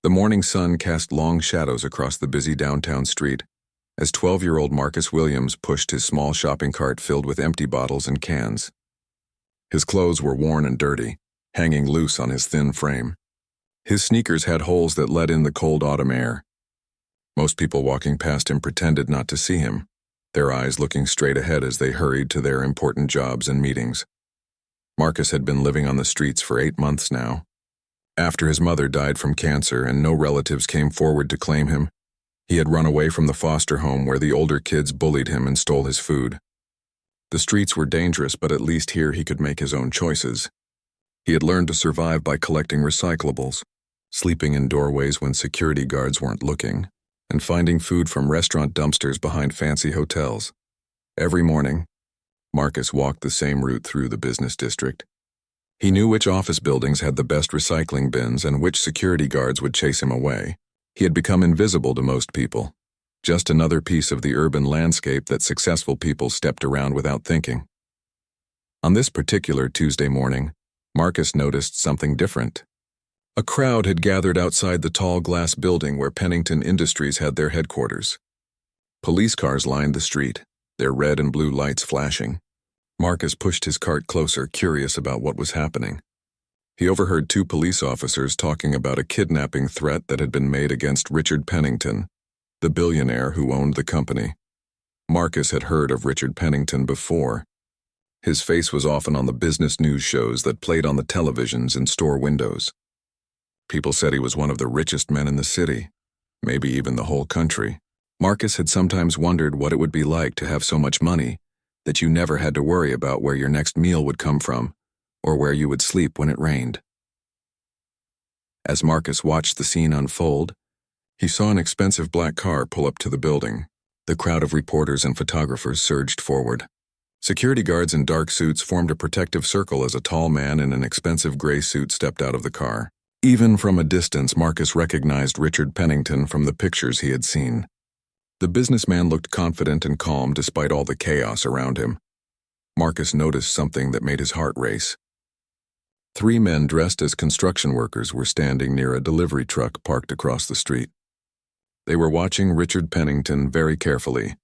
The morning sun cast long shadows across the busy downtown street as 12-year-old Marcus Williams pushed his small shopping cart filled with empty bottles and cans. His clothes were worn and dirty, hanging loose on his thin frame. His sneakers had holes that let in the cold autumn air. Most people walking past him pretended not to see him, their eyes looking straight ahead as they hurried to their important jobs and meetings. Marcus had been living on the streets for 8 months now. After his mother died from cancer and no relatives came forward to claim him, he had run away from the foster home where the older kids bullied him and stole his food. The streets were dangerous, but at least here he could make his own choices. He had learned to survive by collecting recyclables, sleeping in doorways when security guards weren't looking, and finding food from restaurant dumpsters behind fancy hotels. Every morning, Marcus walked the same route through the business district. He knew which office buildings had the best recycling bins and which security guards would chase him away. He had become invisible to most people, just another piece of the urban landscape that successful people stepped around without thinking. On this particular Tuesday morning, Marcus noticed something different. A crowd had gathered outside the tall glass building where Pennington Industries had their headquarters. Police cars lined the street, their red and blue lights flashing. Marcus pushed his cart closer, curious about what was happening. He overheard 2 police officers talking about a kidnapping threat that had been made against Richard Pennington, the billionaire who owned the company. Marcus had heard of Richard Pennington before. His face was often on the business news shows that played on the televisions and store windows. People said he was one of the richest men in the city, maybe even the whole country. Marcus had sometimes wondered what it would be like to have so much money that you never had to worry about where your next meal would come from or where you would sleep when it rained. As Marcus watched the scene unfold, he saw an expensive black car pull up to the building. The crowd of reporters and photographers surged forward. Security guards in dark suits formed a protective circle as a tall man in an expensive gray suit stepped out of the car. Even from a distance, Marcus recognized Richard Pennington from the pictures he had seen. The businessman looked confident and calm despite all the chaos around him. Marcus noticed something that made his heart race. 3 men dressed as construction workers were standing near a delivery truck parked across the street. They were watching Richard Pennington very carefully,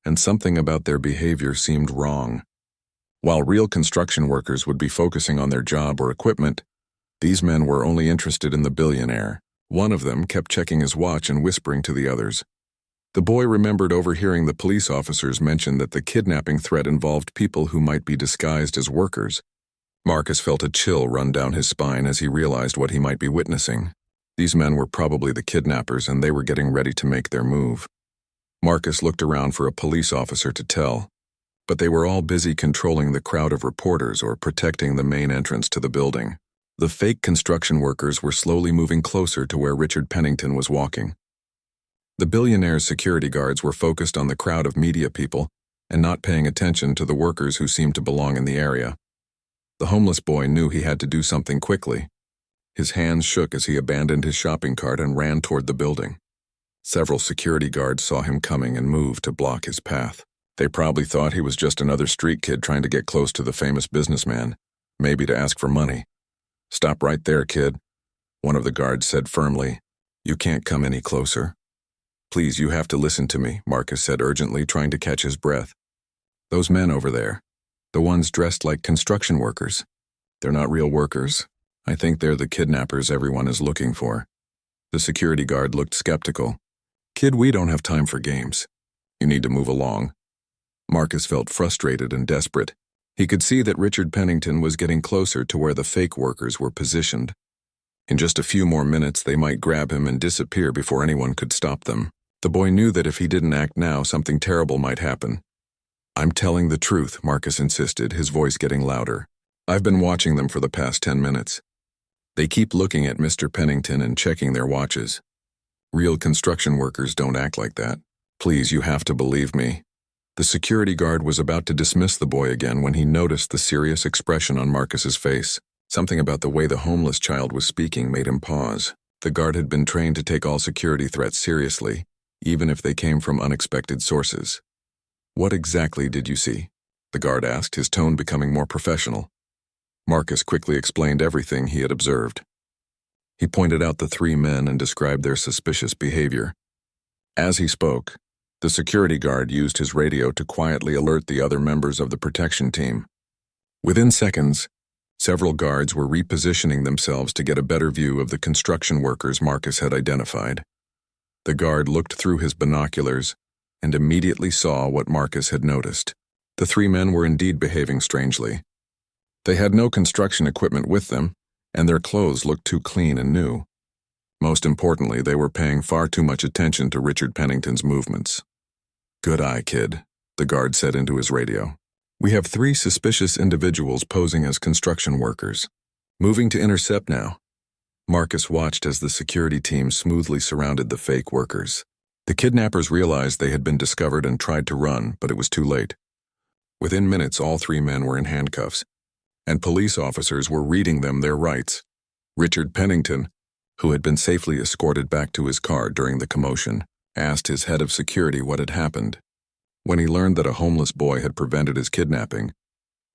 and something about their behavior seemed wrong. While real construction workers would be focusing on their job or equipment, these men were only interested in the billionaire. One of them kept checking his watch and whispering to the others. The boy remembered overhearing the police officers mention that the kidnapping threat involved people who might be disguised as workers. Marcus felt a chill run down his spine as he realized what he might be witnessing. These men were probably the kidnappers, and they were getting ready to make their move. Marcus looked around for a police officer to tell, but they were all busy controlling the crowd of reporters or protecting the main entrance to the building. The fake construction workers were slowly moving closer to where Richard Pennington was walking. The billionaire's security guards were focused on the crowd of media people and not paying attention to the workers who seemed to belong in the area. The homeless boy knew he had to do something quickly. His hands shook as he abandoned his shopping cart and ran toward the building. Several security guards saw him coming and moved to block his path. They probably thought he was just another street kid trying to get close to the famous businessman, maybe to ask for money. "Stop right there, kid," one of the guards said firmly. "You can't come any closer." "Please, you have to listen to me," Marcus said urgently, trying to catch his breath. "Those men over there, the ones dressed like construction workers, they're not real workers. I think they're the kidnappers everyone is looking for." The security guard looked skeptical. "Kid, we don't have time for games. You need to move along." Marcus felt frustrated and desperate. He could see that Richard Pennington was getting closer to where the fake workers were positioned. In just a few more minutes, they might grab him and disappear before anyone could stop them. The boy knew that if he didn't act now, something terrible might happen. "I'm telling the truth," Marcus insisted, his voice getting louder. "I've been watching them for the past 10 minutes. They keep looking at Mr. Pennington and checking their watches. Real construction workers don't act like that. Please, you have to believe me." The security guard was about to dismiss the boy again when he noticed the serious expression on Marcus's face. Something about the way the homeless child was speaking made him pause. The guard had been trained to take all security threats seriously, even if they came from unexpected sources. "What exactly did you see?" the guard asked, his tone becoming more professional. Marcus quickly explained everything he had observed. He pointed out the three men and described their suspicious behavior. As he spoke, the security guard used his radio to quietly alert the other members of the protection team. Within seconds, several guards were repositioning themselves to get a better view of the construction workers Marcus had identified. The guard looked through his binoculars and immediately saw what Marcus had noticed. The three men were indeed behaving strangely. They had no construction equipment with them, and their clothes looked too clean and new. Most importantly, they were paying far too much attention to Richard Pennington's movements. "Good eye, kid," the guard said into his radio. "We have 3 suspicious individuals posing as construction workers. Moving to intercept now." Marcus watched as the security team smoothly surrounded the fake workers. The kidnappers realized they had been discovered and tried to run, but it was too late. Within minutes, all 3 men were in handcuffs, and police officers were reading them their rights. Richard Pennington, who had been safely escorted back to his car during the commotion, asked his head of security what had happened. When he learned that a homeless boy had prevented his kidnapping,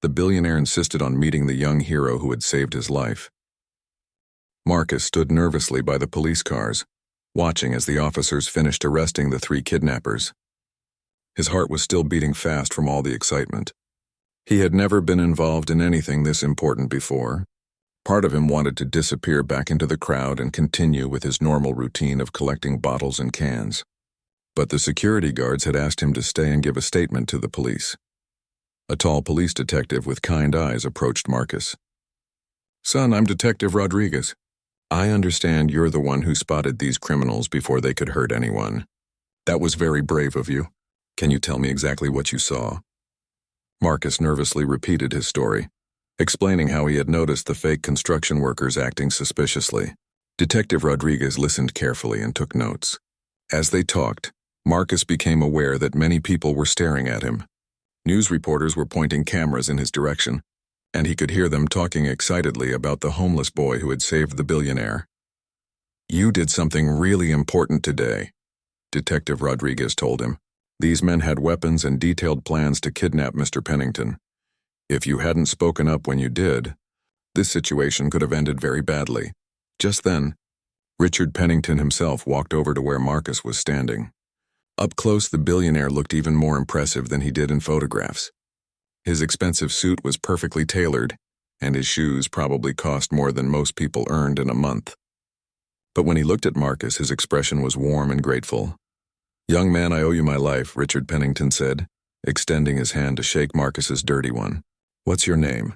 the billionaire insisted on meeting the young hero who had saved his life. Marcus stood nervously by the police cars, watching as the officers finished arresting the 3 kidnappers. His heart was still beating fast from all the excitement. He had never been involved in anything this important before. Part of him wanted to disappear back into the crowd and continue with his normal routine of collecting bottles and cans. But the security guards had asked him to stay and give a statement to the police. A tall police detective with kind eyes approached Marcus. "Son, I'm Detective Rodriguez. I understand you're the one who spotted these criminals before they could hurt anyone. That was very brave of you. Can you tell me exactly what you saw?" Marcus nervously repeated his story, explaining how he had noticed the fake construction workers acting suspiciously. Detective Rodriguez listened carefully and took notes. As they talked, Marcus became aware that many people were staring at him. News reporters were pointing cameras in his direction, and he could hear them talking excitedly about the homeless boy who had saved the billionaire. "You did something really important today," Detective Rodriguez told him. "These men had weapons and detailed plans to kidnap Mr. Pennington. If you hadn't spoken up when you did, this situation could have ended very badly." Just then, Richard Pennington himself walked over to where Marcus was standing. Up close, the billionaire looked even more impressive than he did in photographs. His expensive suit was perfectly tailored, and his shoes probably cost more than most people earned in a month. But when he looked at Marcus, his expression was warm and grateful. "Young man, I owe you my life," Richard Pennington said, extending his hand to shake Marcus's dirty one. "What's your name?"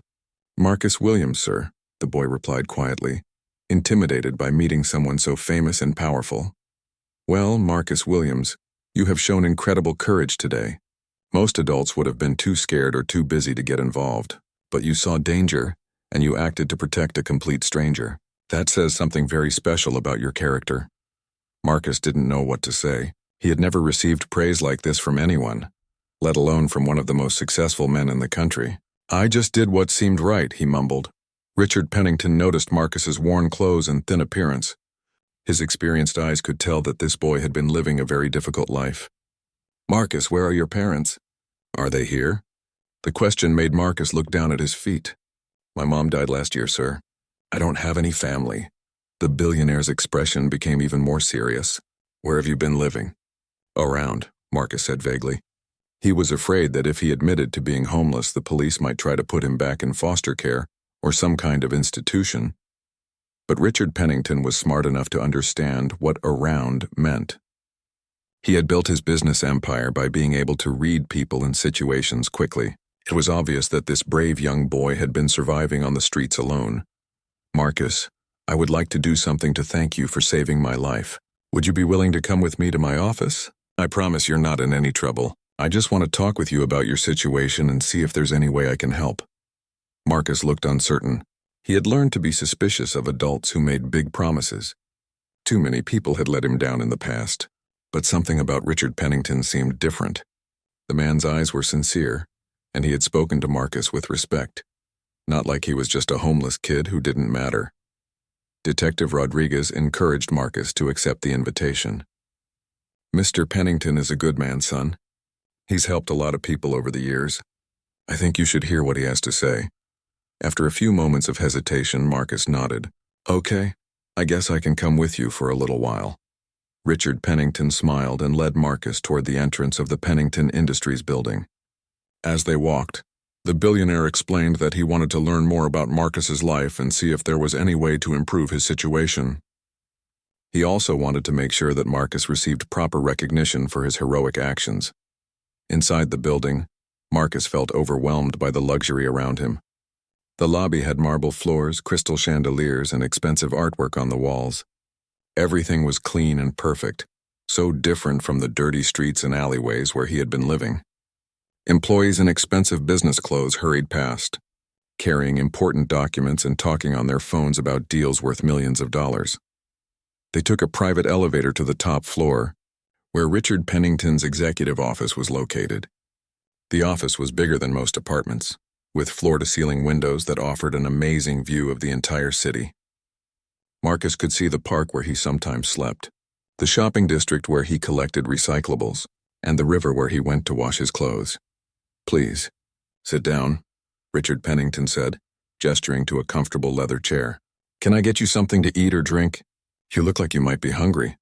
"Marcus Williams, sir," the boy replied quietly, intimidated by meeting someone so famous and powerful. "Well, Marcus Williams, you have shown incredible courage today. Most adults would have been too scared or too busy to get involved, but you saw danger, and you acted to protect a complete stranger. That says something very special about your character." Marcus didn't know what to say. He had never received praise like this from anyone, let alone from one of the most successful men in the country. "I just did what seemed right," he mumbled. Richard Pennington noticed Marcus's worn clothes and thin appearance. His experienced eyes could tell that this boy had been living a very difficult life. "Marcus, where are your parents?" "Are they here?" The question made Marcus look down at his feet. "My mom died last year, sir. I don't have any family." The billionaire's expression became even more serious. "Where have you been living?" "Around," Marcus said vaguely. He was afraid that if he admitted to being homeless, the police might try to put him back in foster care or some kind of institution. But Richard Pennington was smart enough to understand what around meant. He had built his business empire by being able to read people and situations quickly. It was obvious that this brave young boy had been surviving on the streets alone. "Marcus, I would like to do something to thank you for saving my life. Would you be willing to come with me to my office? I promise you're not in any trouble. I just want to talk with you about your situation and see if there's any way I can help." Marcus looked uncertain. He had learned to be suspicious of adults who made big promises. Too many people had let him down in the past, but something about Richard Pennington seemed different. The man's eyes were sincere, and he had spoken to Marcus with respect, not like he was just a homeless kid who didn't matter. Detective Rodriguez encouraged Marcus to accept the invitation. "Mr. Pennington is a good man, son. He's helped a lot of people over the years. I think you should hear what he has to say." After a few moments of hesitation, Marcus nodded. "Okay, I guess I can come with you for a little while. Richard Pennington smiled and led Marcus toward the entrance of the Pennington Industries building. As they walked, the billionaire explained that he wanted to learn more about Marcus's life and see if there was any way to improve his situation. He also wanted to make sure that Marcus received proper recognition for his heroic actions. Inside the building, Marcus felt overwhelmed by the luxury around him. The lobby had marble floors, crystal chandeliers, and expensive artwork on the walls. Everything was clean and perfect, so different from the dirty streets and alleyways where he had been living. Employees in expensive business clothes hurried past, carrying important documents and talking on their phones about deals worth millions of dollars. They took a private elevator to the top floor, where Richard Pennington's executive office was located. The office was bigger than most apartments, with floor-to-ceiling windows that offered an amazing view of the entire city. Marcus could see the park where he sometimes slept, the shopping district where he collected recyclables, and the river where he went to wash his clothes. "Please, sit down," Richard Pennington said, gesturing to a comfortable leather chair. "Can I get you something to eat or drink? You look like you might be hungry."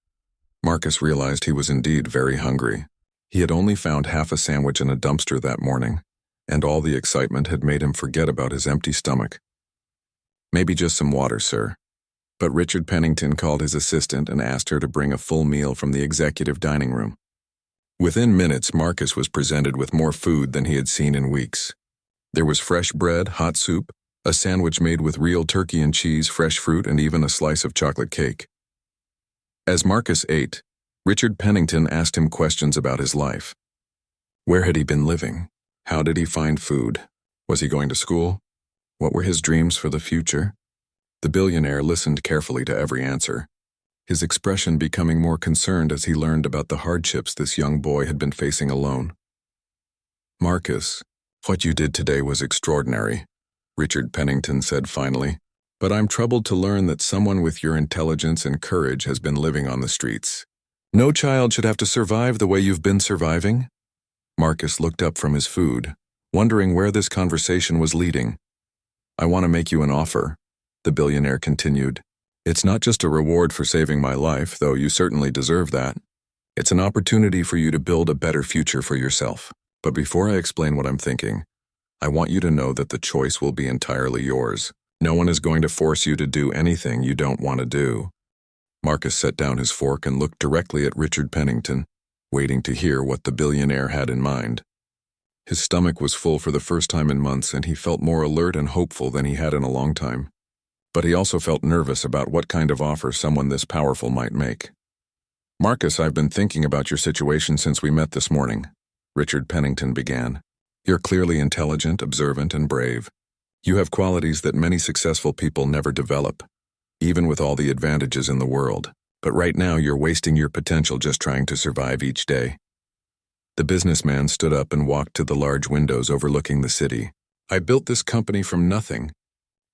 Marcus realized he was indeed very hungry. He had only found half a sandwich in a dumpster that morning, and all the excitement had made him forget about his empty stomach. "Maybe just some water, sir." But Richard Pennington called his assistant and asked her to bring a full meal from the executive dining room. Within minutes, Marcus was presented with more food than he had seen in weeks. There was fresh bread, hot soup, a sandwich made with real turkey and cheese, fresh fruit, and even a slice of chocolate cake. As Marcus ate, Richard Pennington asked him questions about his life. Where had he been living? How did he find food? Was he going to school? What were his dreams for the future? The billionaire listened carefully to every answer, his expression becoming more concerned as he learned about the hardships this young boy had been facing alone. "Marcus, what you did today was extraordinary," Richard Pennington said finally, "but I'm troubled to learn that someone with your intelligence and courage has been living on the streets. No child should have to survive the way you've been surviving." Marcus looked up from his food, wondering where this conversation was leading. "I want to make you an offer," the billionaire continued. "It's not just a reward for saving my life, though you certainly deserve that. It's an opportunity for you to build a better future for yourself. But before I explain what I'm thinking, I want you to know that the choice will be entirely yours. No one is going to force you to do anything you don't want to do." Marcus set down his fork and looked directly at Richard Pennington, waiting to hear what the billionaire had in mind. His stomach was full for the first time in months, and he felt more alert and hopeful than he had in a long time. But he also felt nervous about what kind of offer someone this powerful might make. "Marcus, I've been thinking about your situation since we met this morning," Richard Pennington began. "You're clearly intelligent, observant, and brave. You have qualities that many successful people never develop, even with all the advantages in the world. But right now you're wasting your potential just trying to survive each day." The businessman stood up and walked to the large windows overlooking the city. "I built this company from nothing.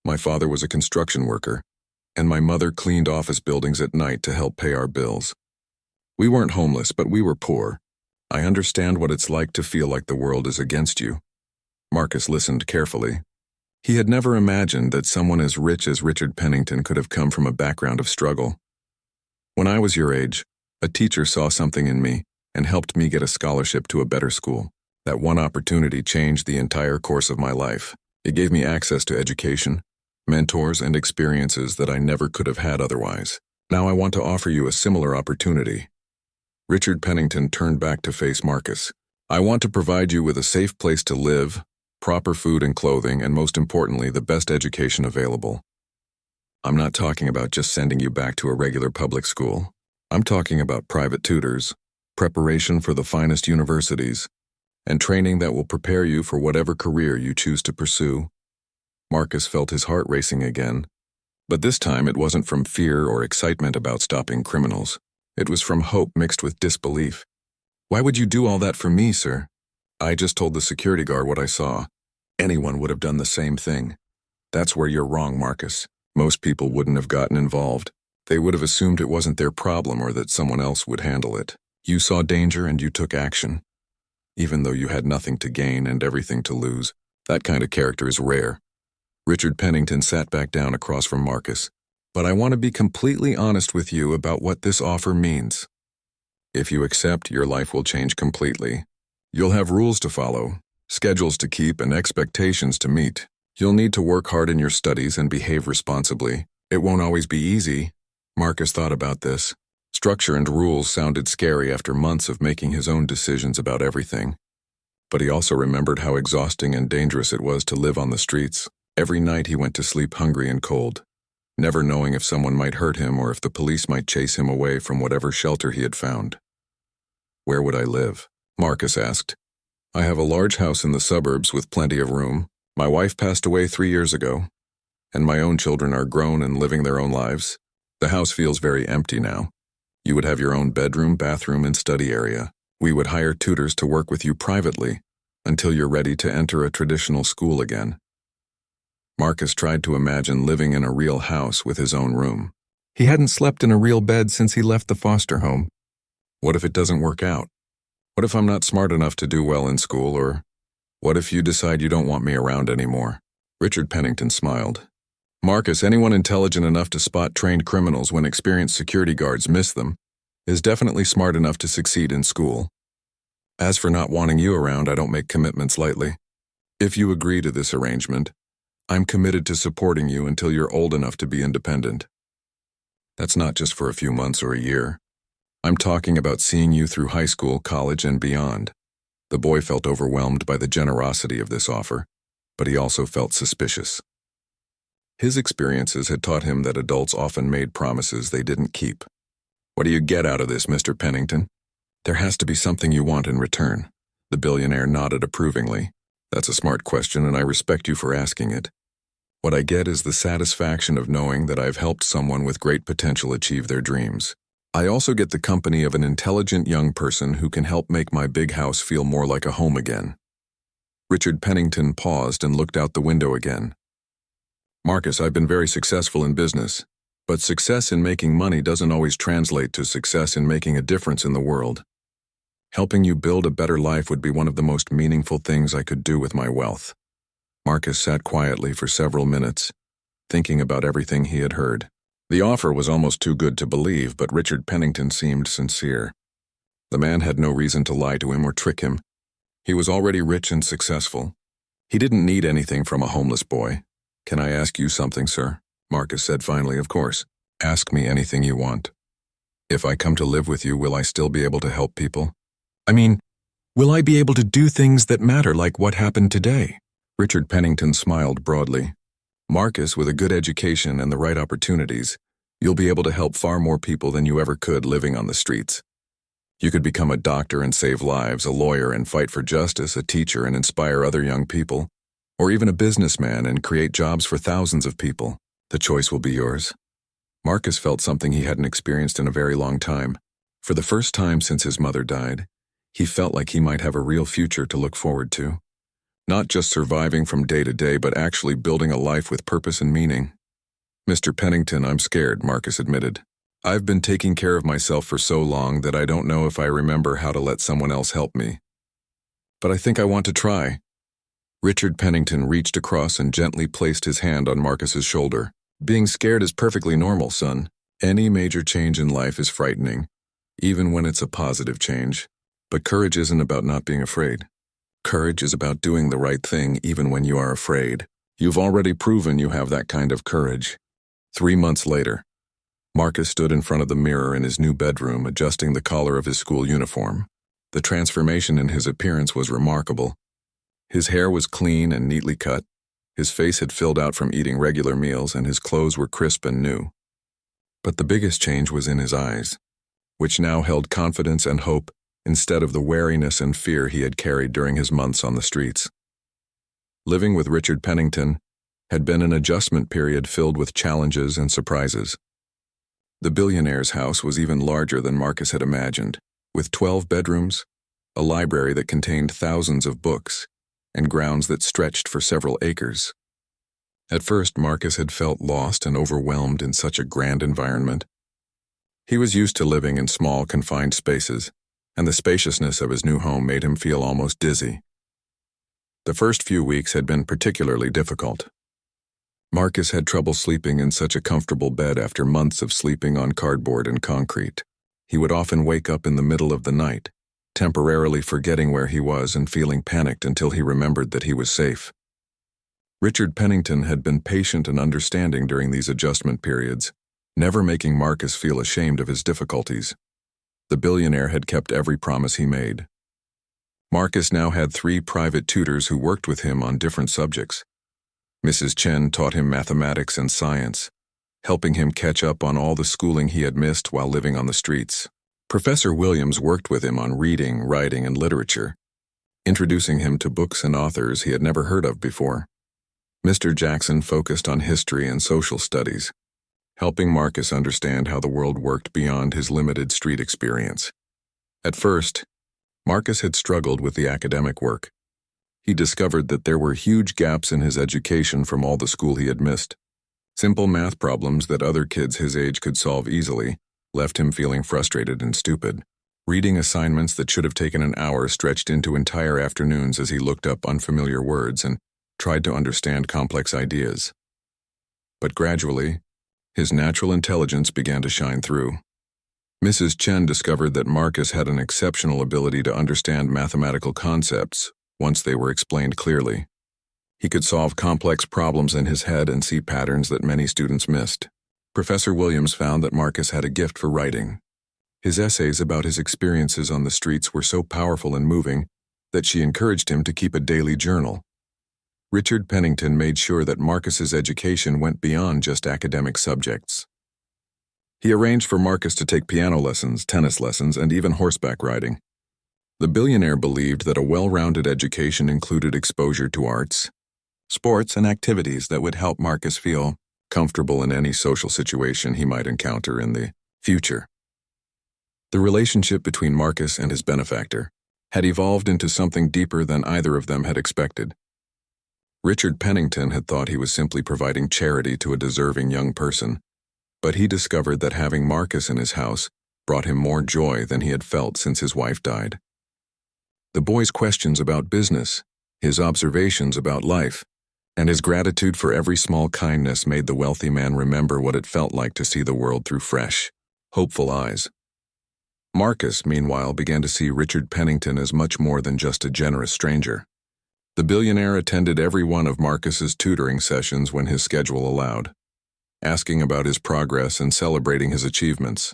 My father was a construction worker, and my mother cleaned office buildings at night to help pay our bills. We weren't homeless, but we were poor. I understand what it's like to feel like the world is against you." Marcus listened carefully. He had never imagined that someone as rich as Richard Pennington could have come from a background of struggle. "When I was your age, a teacher saw something in me and helped me get a scholarship to a better school. That one opportunity changed the entire course of my life. It gave me access to education, mentors, and experiences that I never could have had otherwise. Now I want to offer you a similar opportunity." Richard Pennington turned back to face Marcus. "I want to provide you with a safe place to live, proper food and clothing, and most importantly, the best education available. I'm not talking about just sending you back to a regular public school. I'm talking about private tutors, preparation for the finest universities, and training that will prepare you for whatever career you choose to pursue." Marcus felt his heart racing again, but this time it wasn't from fear or excitement about stopping criminals. It was from hope mixed with disbelief. "Why would you do all that for me, sir?" "I just told the security guard what I saw. Anyone would have done the same thing." "That's where you're wrong, Marcus. Most people wouldn't have gotten involved. They would have assumed it wasn't their problem or that someone else would handle it. You saw danger and you took action, even though you had nothing to gain and everything to lose. That kind of character is rare." Richard Pennington sat back down across from Marcus, but I want to be completely honest with you about what this offer means. If you accept, your life will change completely. You'll have rules to follow, schedules to keep, and expectations to meet. You'll need to work hard in your studies and behave responsibly. It won't always be easy. Marcus thought about this. Structure and rules sounded scary after months of making his own decisions about everything. But he also remembered how exhausting and dangerous it was to live on the streets. Every night he went to sleep hungry and cold, never knowing if someone might hurt him or if the police might chase him away from whatever shelter he had found. "Where would I live?" Marcus asked. "I have a large house in the suburbs with plenty of room. My wife passed away 3 years ago, and my own children are grown and living their own lives. The house feels very empty now. You would have your own bedroom, bathroom, and study area. We would hire tutors to work with you privately until you're ready to enter a traditional school again." Marcus tried to imagine living in a real house with his own room. He hadn't slept in a real bed since he left the foster home. What if it doesn't work out? What if I'm not smart enough to do well in school, or what if you decide you don't want me around anymore? Richard Pennington smiled. "Marcus, anyone intelligent enough to spot trained criminals when experienced security guards miss them is definitely smart enough to succeed in school. As for not wanting you around, I don't make commitments lightly. If you agree to this arrangement, I'm committed to supporting you until you're old enough to be independent. That's not just for a few months or a year. I'm talking about seeing you through high school, college, and beyond." The boy felt overwhelmed by the generosity of this offer, but he also felt suspicious. His experiences had taught him that adults often made promises they didn't keep. "What do you get out of this, Mr. Pennington?" "There has to be something you want in return." The billionaire nodded approvingly. "That's a smart question, and I respect you for asking it. What I get is the satisfaction of knowing that I've helped someone with great potential achieve their dreams. I also get the company of an intelligent young person who can help make my big house feel more like a home again." Richard Pennington paused and looked out the window again. "Marcus, I've been very successful in business, but success in making money doesn't always translate to success in making a difference in the world. Helping you build a better life would be one of the most meaningful things I could do with my wealth." Marcus sat quietly for several minutes, thinking about everything he had heard. The offer was almost too good to believe, but Richard Pennington seemed sincere. The man had no reason to lie to him or trick him. He was already rich and successful. He didn't need anything from a homeless boy. "Can I ask you something, sir?" Marcus said finally. "Of course. Ask me anything you want. If I come to live with you, will I still be able to help people? I mean, will I be able to do things that matter like what happened today?" Richard Pennington smiled broadly. "Marcus, with a good education and the right opportunities, you'll be able to help far more people than you ever could living on the streets. You could become a doctor and save lives, a lawyer and fight for justice, a teacher and inspire other young people, or even a businessman and create jobs for thousands of people. The choice will be yours." Marcus felt something he hadn't experienced in a very long time. For the first time since his mother died, he felt like he might have a real future to look forward to. Not just surviving from day to day, but actually building a life with purpose and meaning. "Mr. Pennington, I'm scared," Marcus admitted. "I've been taking care of myself for so long that I don't know if I remember how to let someone else help me. But I think I want to try." Richard Pennington reached across and gently placed his hand on Marcus's shoulder. "Being scared is perfectly normal, son. Any major change in life is frightening, even when it's a positive change. But courage isn't about not being afraid. Courage is about doing the right thing even when you are afraid. You've already proven you have that kind of courage." 3 months later, Marcus stood in front of the mirror in his new bedroom, adjusting the collar of his school uniform. The transformation in his appearance was remarkable. His hair was clean and neatly cut. His face had filled out from eating regular meals, and his clothes were crisp and new. But the biggest change was in his eyes, which now held confidence and hope instead of the wariness and fear he had carried during his months on the streets. Living with Richard Pennington had been an adjustment period filled with challenges and surprises. The billionaire's house was even larger than Marcus had imagined, with 12 bedrooms, a library that contained thousands of books, and grounds that stretched for several acres. At first, Marcus had felt lost and overwhelmed in such a grand environment. He was used to living in small, confined spaces, and the spaciousness of his new home made him feel almost dizzy. The first few weeks had been particularly difficult. Marcus had trouble sleeping in such a comfortable bed after months of sleeping on cardboard and concrete. He would often wake up in the middle of the night, temporarily forgetting where he was and feeling panicked until he remembered that he was safe. Richard Pennington had been patient and understanding during these adjustment periods, never making Marcus feel ashamed of his difficulties. The billionaire had kept every promise he made. Marcus now had 3 private tutors who worked with him on different subjects. Mrs. Chen taught him mathematics and science, helping him catch up on all the schooling he had missed while living on the streets. Professor Williams worked with him on reading, writing, and literature, introducing him to books and authors he had never heard of before. Mr. Jackson focused on history and social studies, helping Marcus understand how the world worked beyond his limited street experience. At first, Marcus had struggled with the academic work. He discovered that there were huge gaps in his education from all the school he had missed. Simple math problems that other kids his age could solve easily left him feeling frustrated and stupid. Reading assignments that should have taken an hour stretched into entire afternoons as he looked up unfamiliar words and tried to understand complex ideas. But gradually, his natural intelligence began to shine through. Mrs. Chen discovered that Marcus had an exceptional ability to understand mathematical concepts once they were explained clearly. He could solve complex problems in his head and see patterns that many students missed. Professor Williams found that Marcus had a gift for writing. His essays about his experiences on the streets were so powerful and moving that she encouraged him to keep a daily journal. Richard Pennington made sure that Marcus's education went beyond just academic subjects. He arranged for Marcus to take piano lessons, tennis lessons, and even horseback riding. The billionaire believed that a well-rounded education included exposure to arts, sports, and activities that would help Marcus feel comfortable in any social situation he might encounter in the future. The relationship between Marcus and his benefactor had evolved into something deeper than either of them had expected. Richard Pennington had thought he was simply providing charity to a deserving young person, but he discovered that having Marcus in his house brought him more joy than he had felt since his wife died. The boy's questions about business, his observations about life, and his gratitude for every small kindness made the wealthy man remember what it felt like to see the world through fresh, hopeful eyes. Marcus, meanwhile, began to see Richard Pennington as much more than just a generous stranger. The billionaire attended every one of Marcus's tutoring sessions when his schedule allowed, asking about his progress and celebrating his achievements.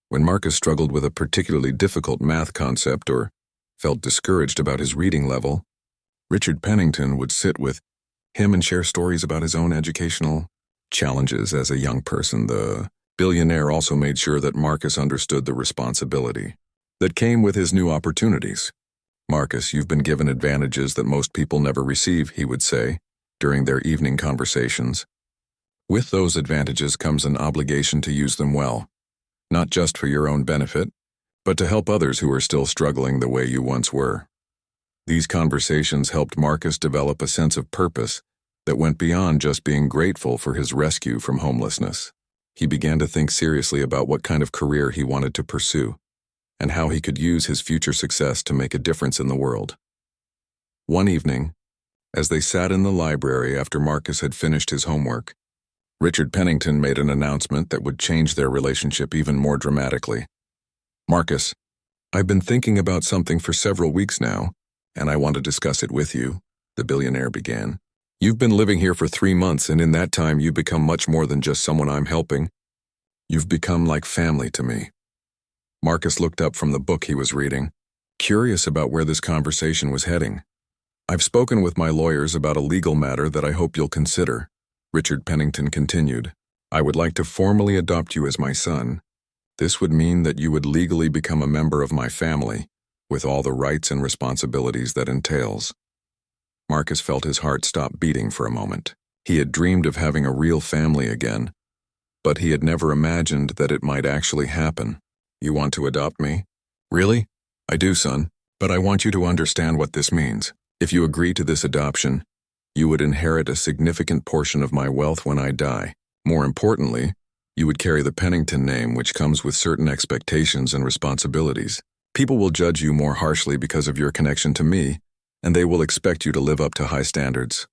When Marcus struggled with a particularly difficult math concept or felt discouraged about his reading level, Richard Pennington would sit with him and share stories about his own educational challenges as a young person. The billionaire also made sure that Marcus understood the responsibility that came with his new opportunities. "Marcus, you've been given advantages that most people never receive," he would say during their evening conversations. "With those advantages comes an obligation to use them well, not just for your own benefit, but to help others who are still struggling the way you once were." These conversations helped Marcus develop a sense of purpose that went beyond just being grateful for his rescue from homelessness. He began to think seriously about what kind of career he wanted to pursue and how he could use his future success to make a difference in the world. One evening, as they sat in the library after Marcus had finished his homework, Richard Pennington made an announcement that would change their relationship even more dramatically. "Marcus, I've been thinking about something for several weeks now, and I want to discuss it with you," the billionaire began. "You've been living here for 3 months, and in that time you've become much more than just someone I'm helping. You've become like family to me." Marcus looked up from the book he was reading, curious about where this conversation was heading. "I've spoken with my lawyers about a legal matter that I hope you'll consider," Richard Pennington continued. "I would like to formally adopt you as my son. This would mean that you would legally become a member of my family, with all the rights and responsibilities that entails." Marcus felt his heart stop beating for a moment. He had dreamed of having a real family again, but he had never imagined that it might actually happen. "You want to adopt me?" "Really? I do, son, but I want you to understand what this means. If you agree to this adoption, you would inherit a significant portion of my wealth when I die. More importantly, you would carry the Pennington name, which comes with certain expectations and responsibilities. People will judge you more harshly because of your connection to me, and they will expect you to live up to high standards."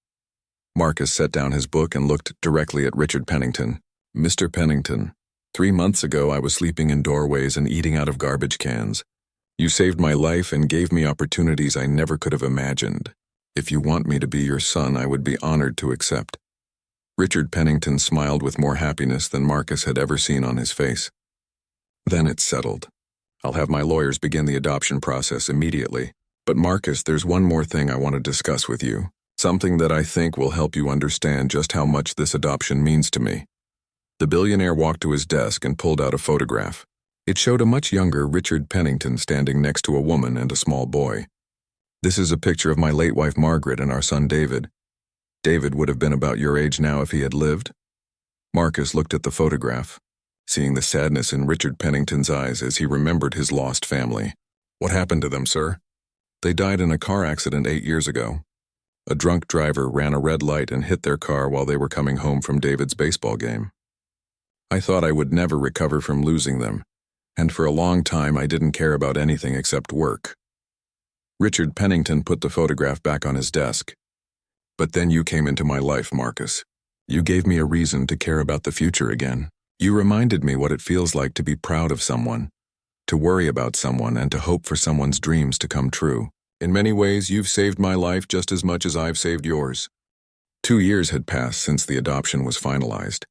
Marcus set down his book and looked directly at Richard Pennington. Mr. Pennington, 3 months ago I was sleeping in doorways and eating out of garbage cans. You saved my life and gave me opportunities I never could have imagined. If you want me to be your son, I would be honored to accept. Richard Pennington smiled with more happiness than Marcus had ever seen on his face. Then it's settled. I'll have my lawyers begin the adoption process immediately. But Marcus, there's one more thing I want to discuss with you. Something that I think will help you understand just how much this adoption means to me. The billionaire walked to his desk and pulled out a photograph. It showed a much younger Richard Pennington standing next to a woman and a small boy. This is a picture of my late wife Margaret and our son David. David would have been about your age now if he had lived. Marcus looked at the photograph, seeing the sadness in Richard Pennington's eyes as he remembered his lost family. What happened to them, sir? They died in a car accident 8 years ago. A drunk driver ran a red light and hit their car while they were coming home from David's baseball game. I thought I would never recover from losing them, and for a long time I didn't care about anything except work. Richard Pennington put the photograph back on his desk. But then you came into my life, Marcus. You gave me a reason to care about the future again. You reminded me what it feels like to be proud of someone, to worry about someone, and to hope for someone's dreams to come true. In many ways, you've saved my life just as much as I've saved yours. 2 years had passed since the adoption was finalized,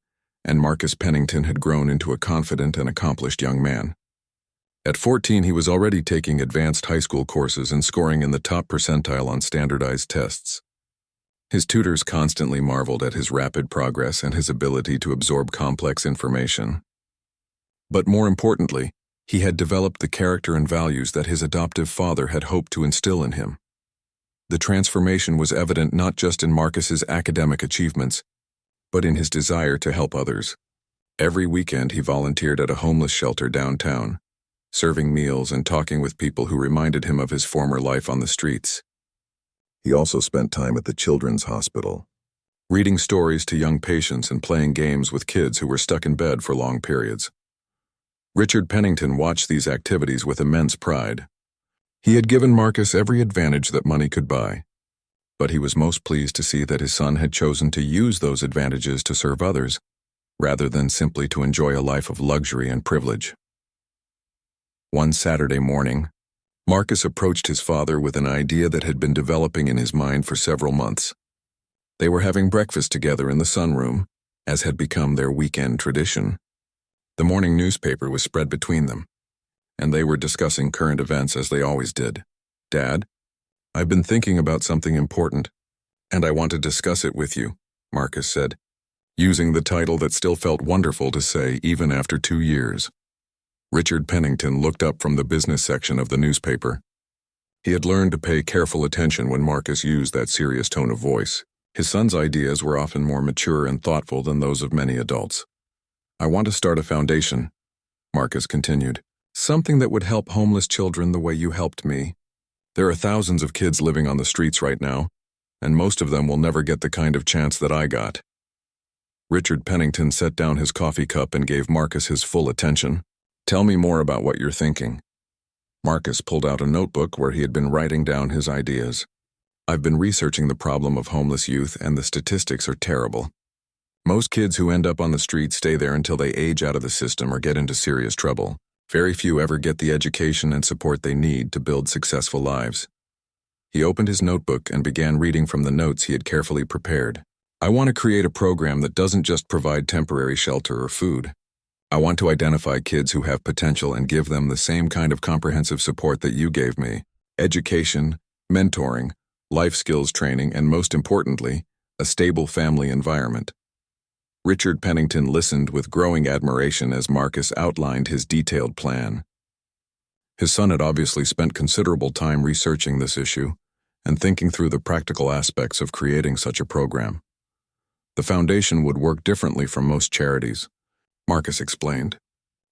and Marcus Pennington had grown into a confident and accomplished young man. At 14, he was already taking advanced high school courses and scoring in the top percentile on standardized tests. His tutors constantly marveled at his rapid progress and his ability to absorb complex information. But more importantly, he had developed the character and values that his adoptive father had hoped to instill in him. The transformation was evident not just in Marcus's academic achievements, but in his desire to help others. Every weekend he volunteered at a homeless shelter downtown, serving meals and talking with people who reminded him of his former life on the streets. He also spent time at the children's hospital, reading stories to young patients and playing games with kids who were stuck in bed for long periods. Richard Pennington watched these activities with immense pride. He had given Marcus every advantage that money could buy, but he was most pleased to see that his son had chosen to use those advantages to serve others, rather than simply to enjoy a life of luxury and privilege. One Saturday morning, Marcus approached his father with an idea that had been developing in his mind for several months. They were having breakfast together in the sunroom, as had become their weekend tradition. The morning newspaper was spread between them, and they were discussing current events as they always did. "Dad, I've been thinking about something important, and I want to discuss it with you," Marcus said, using the title that still felt wonderful to say even after 2 years. Richard Pennington looked up from the business section of the newspaper. He had learned to pay careful attention when Marcus used that serious tone of voice. His son's ideas were often more mature and thoughtful than those of many adults. "I want to start a foundation," Marcus continued. "Something that would help homeless children the way you helped me. There are thousands of kids living on the streets right now, and most of them will never get the kind of chance that I got." Richard Pennington set down his coffee cup and gave Marcus his full attention. "Tell me more about what you're thinking." Marcus pulled out a notebook where he had been writing down his ideas. "I've been researching the problem of homeless youth, and the statistics are terrible. Most kids who end up on the street stay there until they age out of the system or get into serious trouble. Very few ever get the education and support they need to build successful lives." He opened his notebook and began reading from the notes he had carefully prepared. "I want to create a program that doesn't just provide temporary shelter or food. I want to identify kids who have potential and give them the same kind of comprehensive support that you gave me: education, mentoring, life skills training, and most importantly, a stable family environment." Richard Pennington listened with growing admiration as Marcus outlined his detailed plan. His son had obviously spent considerable time researching this issue and thinking through the practical aspects of creating such a program. The foundation would work differently from most charities, Marcus explained.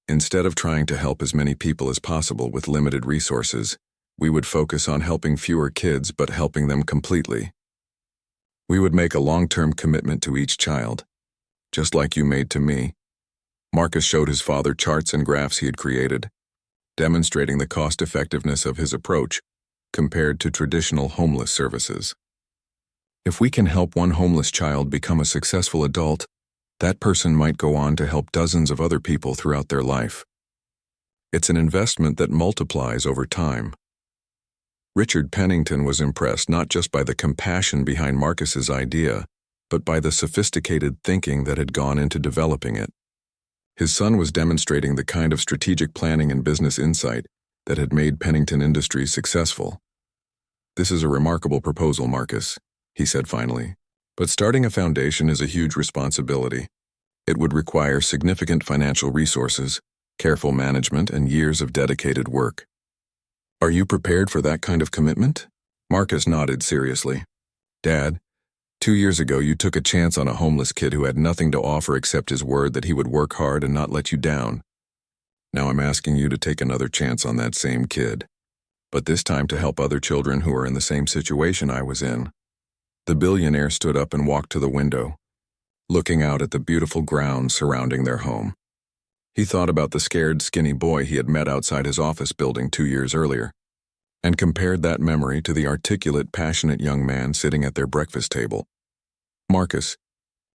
"Instead of trying to help as many people as possible with limited resources, we would focus on helping fewer kids but helping them completely. We would make a long-term commitment to each child, just like you made to me." Marcus showed his father charts and graphs he had created, demonstrating the cost-effectiveness of his approach compared to traditional homeless services. If we can help one homeless child become a successful adult, that person might go on to help dozens of other people throughout their life. It's an investment that multiplies over time. Richard Pennington was impressed not just by the compassion behind Marcus's idea, but by the sophisticated thinking that had gone into developing it. His son was demonstrating the kind of strategic planning and business insight that had made Pennington Industries successful. "This is a remarkable proposal, Marcus," he said finally. "But starting a foundation is a huge responsibility. It would require significant financial resources, careful management, and years of dedicated work. Are you prepared for that kind of commitment?" Marcus nodded seriously. "Dad, 2 years ago you took a chance on a homeless kid who had nothing to offer except his word that he would work hard and not let you down. Now I'm asking you to take another chance on that same kid, but this time to help other children who are in the same situation I was in." The billionaire stood up and walked to the window, looking out at the beautiful grounds surrounding their home. He thought about the scared, skinny boy he had met outside his office building 2 years earlier, and compared that memory to the articulate, passionate young man sitting at their breakfast table. "Marcus,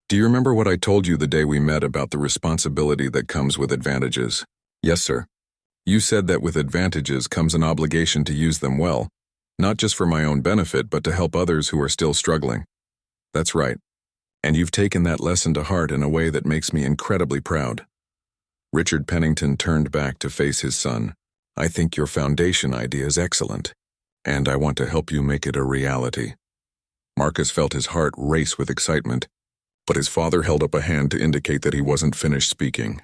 do you remember what I told you the day we met about the responsibility that comes with advantages?" "Yes, sir. You said that with advantages comes an obligation to use them well, not just for my own benefit, but to help others who are still struggling." "That's right. And you've taken that lesson to heart in a way that makes me incredibly proud." Richard Pennington turned back to face his son. "I think your foundation idea is excellent, and I want to help you make it a reality." Marcus felt his heart race with excitement, but his father held up a hand to indicate that he wasn't finished speaking.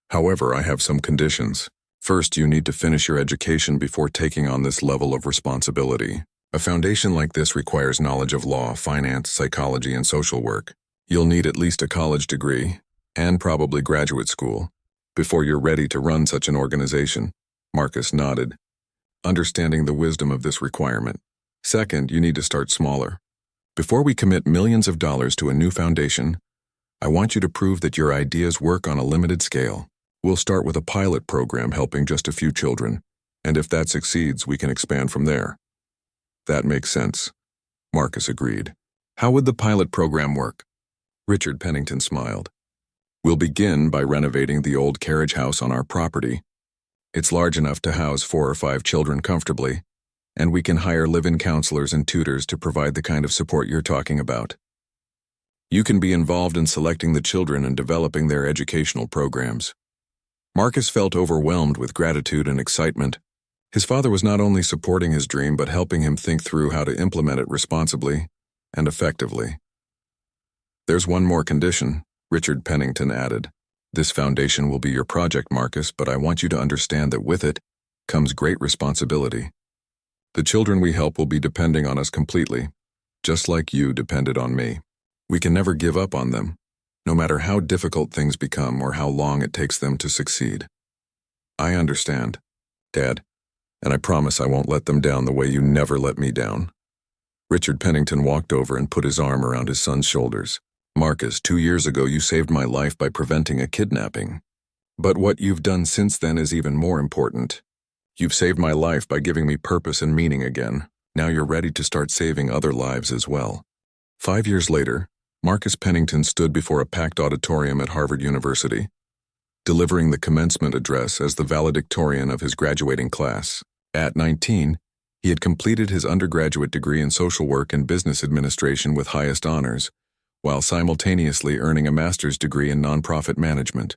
"However, I have some conditions. First, you need to finish your education before taking on this level of responsibility. A foundation like this requires knowledge of law, finance, psychology, and social work. You'll need at least a college degree, and probably graduate school, before you're ready to run such an organization." Marcus nodded, understanding the wisdom of this requirement. "Second, you need to start smaller. Before we commit millions of dollars to a new foundation, I want you to prove that your ideas work on a limited scale. We'll start with a pilot program helping just a few children, and if that succeeds, we can expand from there." "That makes sense," Marcus agreed. "How would the pilot program work?" Richard Pennington smiled. "We'll begin by renovating the old carriage house on our property. It's large enough to house 4 or 5 children comfortably, and we can hire live-in counselors and tutors to provide the kind of support you're talking about. You can be involved in selecting the children and developing their educational programs." Marcus felt overwhelmed with gratitude and excitement. His father was not only supporting his dream but helping him think through how to implement it responsibly and effectively. "There's one more condition," Richard Pennington added. "This foundation will be your project, Marcus, but I want you to understand that with it comes great responsibility. The children we help will be depending on us completely, just like you depended on me. We can never give up on them, no matter how difficult things become or how long it takes them to succeed." "I understand, Dad, and I promise I won't let them down the way you never let me down." Richard Pennington walked over and put his arm around his son's shoulders. "Marcus, 2 years ago you saved my life by preventing a kidnapping. But what you've done since then is even more important. You've saved my life by giving me purpose and meaning again. Now you're ready to start saving other lives as well." 5 years later, Marcus Pennington stood before a packed auditorium at Harvard University, delivering the commencement address as the valedictorian of his graduating class. At 19, he had completed his undergraduate degree in social work and business administration with highest honors, while simultaneously earning a master's degree in nonprofit management.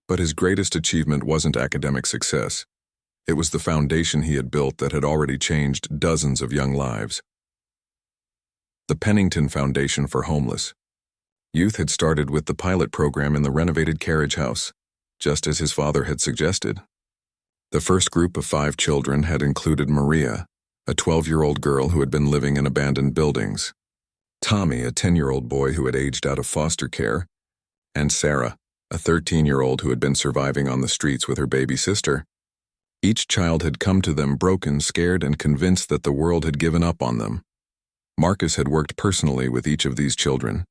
But his greatest achievement wasn't academic success. It was the foundation he had built that had already changed dozens of young lives. The Pennington Foundation for Homeless Youth had started with the pilot program in the renovated carriage house, just as his father had suggested. The first group of 5 children had included Maria, a 12-year-old girl who had been living in abandoned buildings, Tommy, a 10-year-old boy who had aged out of foster care, and Sarah, a 13-year-old who had been surviving on the streets with her baby sister. Each child had come to them broken, scared, and convinced that the world had given up on them. Marcus had worked personally with each of these children,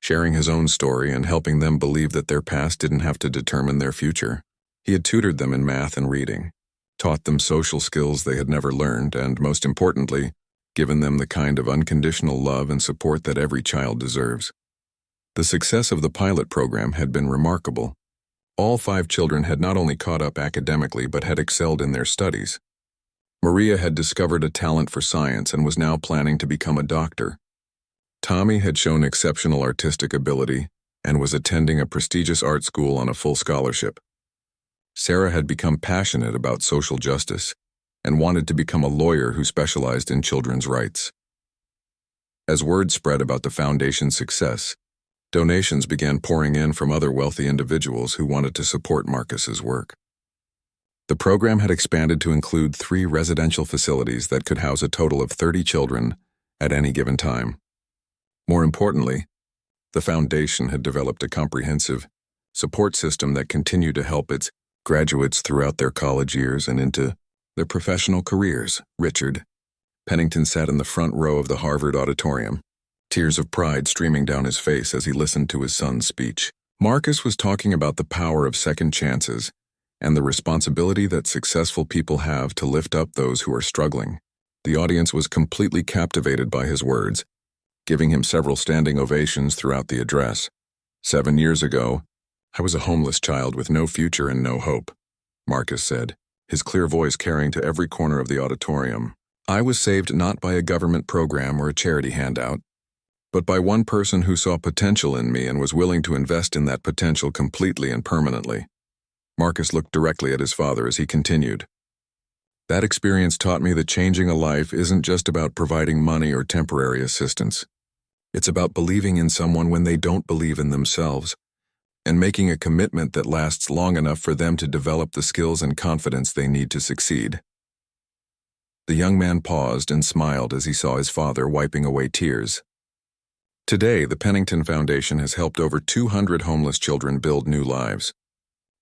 sharing his own story and helping them believe that their past didn't have to determine their future. He had tutored them in math and reading, taught them social skills they had never learned, and most importantly, given them the kind of unconditional love and support that every child deserves. The success of the pilot program had been remarkable. All 5 children had not only caught up academically but had excelled in their studies. Maria had discovered a talent for science and was now planning to become a doctor. Tommy had shown exceptional artistic ability and was attending a prestigious art school on a full scholarship. Sarah had become passionate about social justice and wanted to become a lawyer who specialized in children's rights. As word spread about the foundation's success, donations began pouring in from other wealthy individuals who wanted to support Marcus's work. The program had expanded to include 3 residential facilities that could house a total of 30 children at any given time. More importantly, the foundation had developed a comprehensive support system that continued to help its graduates throughout their college years and into their professional careers. Richard Pennington sat in the front row of the Harvard auditorium, tears of pride streaming down his face as he listened to his son's speech. Marcus was talking about the power of second chances and the responsibility that successful people have to lift up those who are struggling. The audience was completely captivated by his words, giving him several standing ovations throughout the address. 7 years ago, I was a homeless child with no future and no hope, Marcus said, his clear voice carrying to every corner of the auditorium. I was saved not by a government program or a charity handout, but by one person who saw potential in me and was willing to invest in that potential completely and permanently. Marcus looked directly at his father as he continued. That experience taught me that changing a life isn't just about providing money or temporary assistance. It's about believing in someone when they don't believe in themselves, and making a commitment that lasts long enough for them to develop the skills and confidence they need to succeed. The young man paused and smiled as he saw his father wiping away tears. Today, the Pennington Foundation has helped over 200 homeless children build new lives.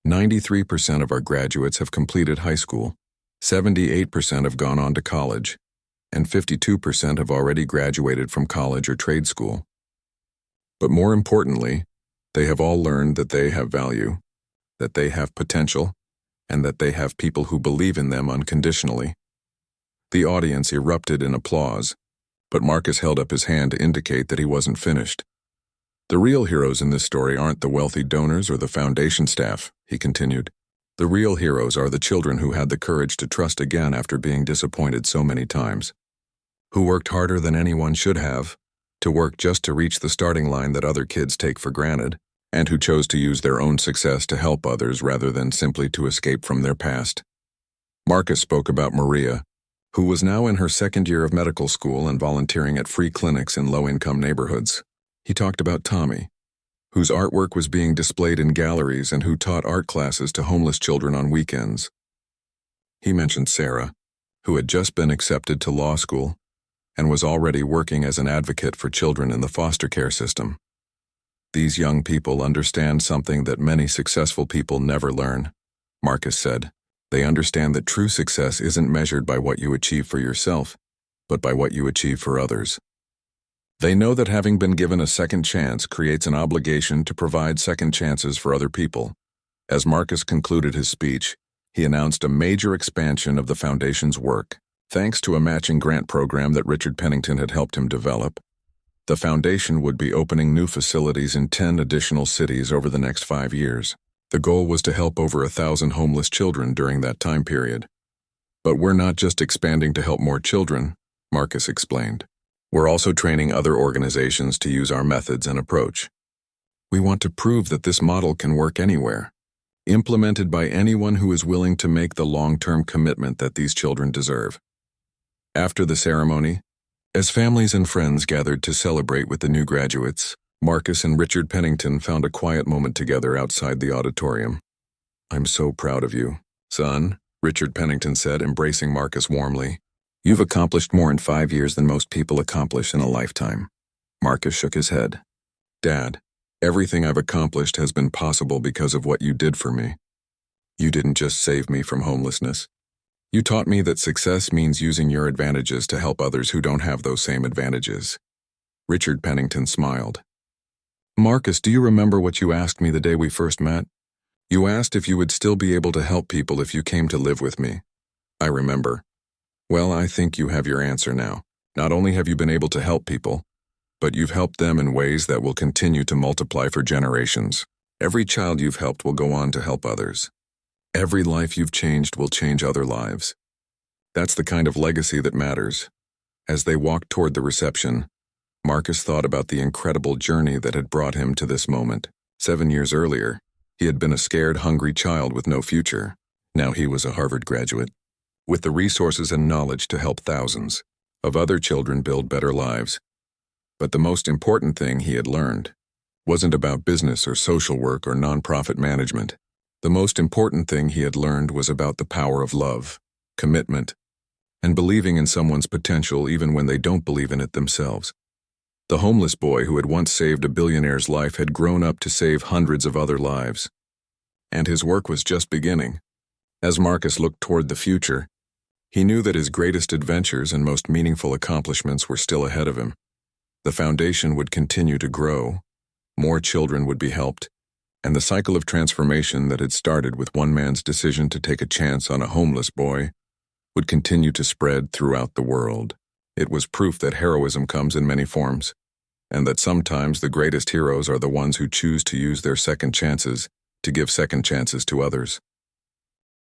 93% of our graduates have completed high school, 78% have gone on to college, and 52% have already graduated from college or trade school. But more importantly, they have all learned that they have value, that they have potential, and that they have people who believe in them unconditionally. The audience erupted in applause, but Marcus held up his hand to indicate that he wasn't finished. The real heroes in this story aren't the wealthy donors or the foundation staff, he continued. The real heroes are the children who had the courage to trust again after being disappointed so many times, who worked harder than anyone should have, to work just to reach the starting line that other kids take for granted, and who chose to use their own success to help others rather than simply to escape from their past. Marcus spoke about Maria, who was now in her 2nd year of medical school and volunteering at free clinics in low-income neighborhoods. He talked about Tommy, whose artwork was being displayed in galleries and who taught art classes to homeless children on weekends. He mentioned Sarah, who had just been accepted to law school and was already working as an advocate for children in the foster care system. These young people understand something that many successful people never learn, Marcus said. They understand that true success isn't measured by what you achieve for yourself, but by what you achieve for others. They know that having been given a second chance creates an obligation to provide second chances for other people. As Marcus concluded his speech, he announced a major expansion of the foundation's work. Thanks to a matching grant program that Richard Pennington had helped him develop, the foundation would be opening new facilities in 10 additional cities over the next 5 years. The goal was to help over 1,000 homeless children during that time period. But we're not just expanding to help more children, Marcus explained. We're also training other organizations to use our methods and approach. We want to prove that this model can work anywhere, implemented by anyone who is willing to make the long-term commitment that these children deserve. After the ceremony, as families and friends gathered to celebrate with the new graduates, Marcus and Richard Pennington found a quiet moment together outside the auditorium. I'm so proud of you, son, Richard Pennington said, embracing Marcus warmly. You've accomplished more in 5 years than most people accomplish in a lifetime. Marcus shook his head. Dad, everything I've accomplished has been possible because of what you did for me. You didn't just save me from homelessness. You taught me that success means using your advantages to help others who don't have those same advantages. Richard Pennington smiled. Marcus, do you remember what you asked me the day we first met? You asked if you would still be able to help people if you came to live with me. I remember. Well, I think you have your answer now. Not only have you been able to help people, but you've helped them in ways that will continue to multiply for generations. Every child you've helped will go on to help others. Every life you've changed will change other lives. That's the kind of legacy that matters. As they walked toward the reception, Marcus thought about the incredible journey that had brought him to this moment. 7 years earlier, he had been a scared, hungry child with no future. Now he was a Harvard graduate, with the resources and knowledge to help thousands of other children build better lives. But the most important thing he had learned wasn't about business or social work or nonprofit management. The most important thing he had learned was about the power of love, commitment, and believing in someone's potential even when they don't believe in it themselves. The homeless boy who had once saved a billionaire's life had grown up to save hundreds of other lives. And his work was just beginning. As Marcus looked toward the future, he knew that his greatest adventures and most meaningful accomplishments were still ahead of him. The foundation would continue to grow, more children would be helped, and the cycle of transformation that had started with one man's decision to take a chance on a homeless boy would continue to spread throughout the world. It was proof that heroism comes in many forms, and that sometimes the greatest heroes are the ones who choose to use their second chances to give second chances to others.